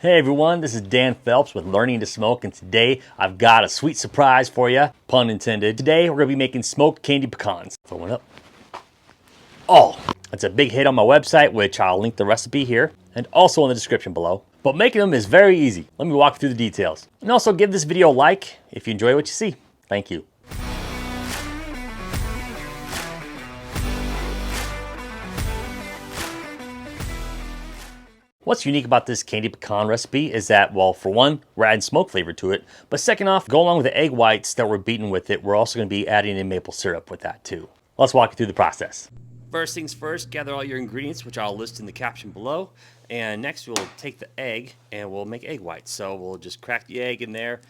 Hey everyone, this is Dan Phelps with Learning to Smoke, and today I've got a sweet surprise for you, pun intended. Today we're going to be making smoked candy pecans. Throw one up. Oh, it's a big hit on my website, which I'll link the recipe here and also in the description below. But making them is very easy. Let me walk through the details. And also give this video a like if you enjoy what you see. Thank you. What's unique about this candy pecan recipe is that, well, for one, we're adding smoke flavor to it, but second off, go along with the egg whites that we're beating with it, we're also going to be adding in maple syrup with that too. Let's walk you through the process. First things first, gather all your ingredients, which I'll list in the caption below, and next we'll take the egg and we'll make egg whites. So we'll just crack the egg in there.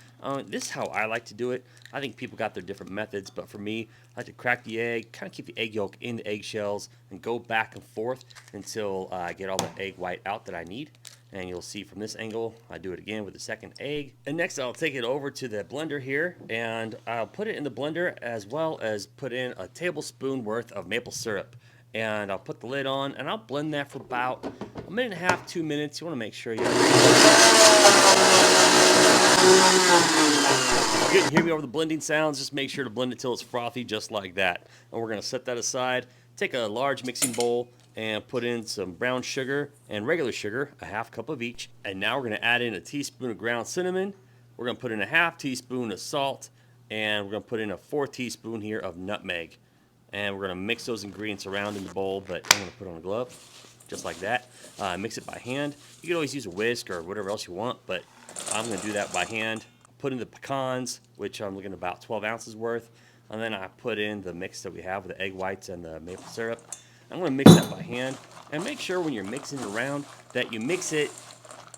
This is how I like to do it. I think people got their different methods, but for me, I like to crack the egg, kind of keep the egg yolk in the eggshells, and go back and forth until I get all the egg white out that I need. And you'll see from this angle, I do it again with the second egg. And next I'll take it over to the blender here, and I'll put it in the blender as well as put in a tablespoon worth of maple syrup. And I'll put the lid on, and I'll blend that for about a minute and a half, 2 minutes. You want to make sure you couldn't hear me over the blending sounds. Just make sure to blend it till it's frothy, just like that. And we're going to set that aside. Take a large mixing bowl and put in some brown sugar and regular sugar, a half cup of each. And now we're going to add in a teaspoon of ground cinnamon. We're going to put in a half teaspoon of salt, and we're going to put in a 4 teaspoon here of nutmeg. And we're going to mix those ingredients around in the bowl, but I'm going to put on a glove, just like that. Mix it by hand. You can always use a whisk or whatever else you want, but I'm going to do that by hand. Put in the pecans, which I'm looking at about 12 ounces worth. And then I put in the mix that we have with the egg whites and the maple syrup. I'm going to mix that by hand. And make sure when you're mixing it around that you mix it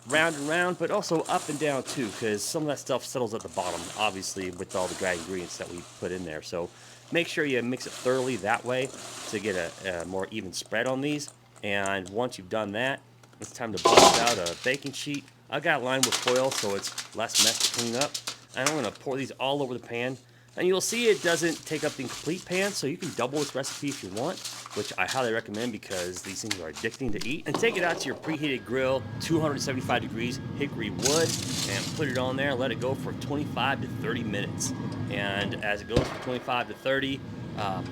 round and round, but also up and down too, because some of that stuff settles at the bottom, obviously, with all the dry ingredients that we put in there. So make sure you mix it thoroughly that way to get a more even spread on these. And once you've done that, it's time to bust out a baking sheet. I got it lined with foil so it's less mess to clean up. And I'm going to pour these all over the pan. And you'll see it doesn't take up the complete pan, so you can double this recipe if you want, which I highly recommend because these things are addicting to eat. And take it out to your preheated grill, 275 degrees hickory wood, and put it on there. Let it go for 25 to 30 minutes. And as it goes for 25 to 30,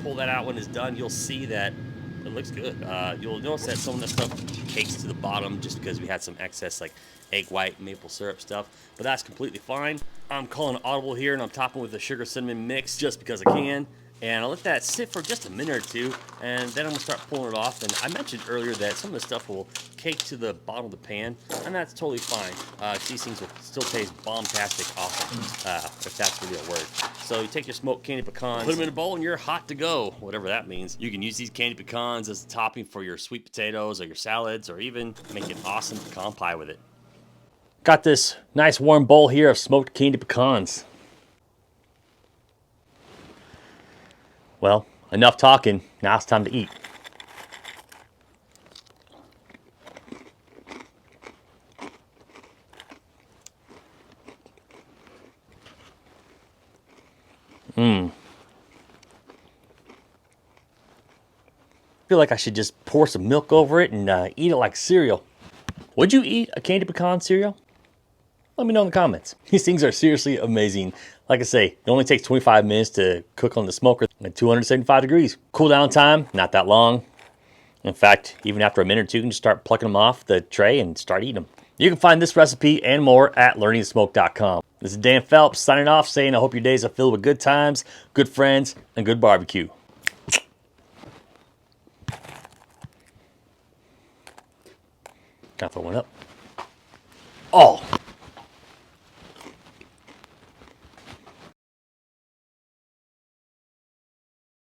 pull that out when it's done. You'll see that it looks good. You'll notice that some of the stuff cakes to the bottom just because we had some excess like egg white, maple syrup stuff, but that's completely fine. I'm calling audible here, and I'm topping with the sugar cinnamon mix just because I can. And I'll let that sit for just a minute or two, and then I'm going to start pulling it off. And I mentioned earlier that some of the stuff will cake to the bottom of the pan, and that's totally fine. These things will still taste bomb-tastic awesome, if that's really a word. So you take your smoked candy pecans, put them in a bowl, and you're hot to go, whatever that means. You can use these candy pecans as a topping for your sweet potatoes or your salads, or even make an awesome pecan pie with it. Got this nice warm bowl here of smoked candy pecans. Well, enough talking. Now it's time to eat. I feel like I should just pour some milk over it and eat it like cereal. Would you eat a candy pecan cereal? Let me know in the comments. These things are seriously amazing. Like I say, it only takes 25 minutes to cook on the smoker at 275 degrees. Cool down time, not that long. In fact, even after a minute or two, you can just start plucking them off the tray and start eating them. You can find this recipe and more at learningsmoke.com. This is Dan Phelps signing off, saying I hope your days are filled with good times, good friends, and good barbecue. Gotta throw one up. Oh!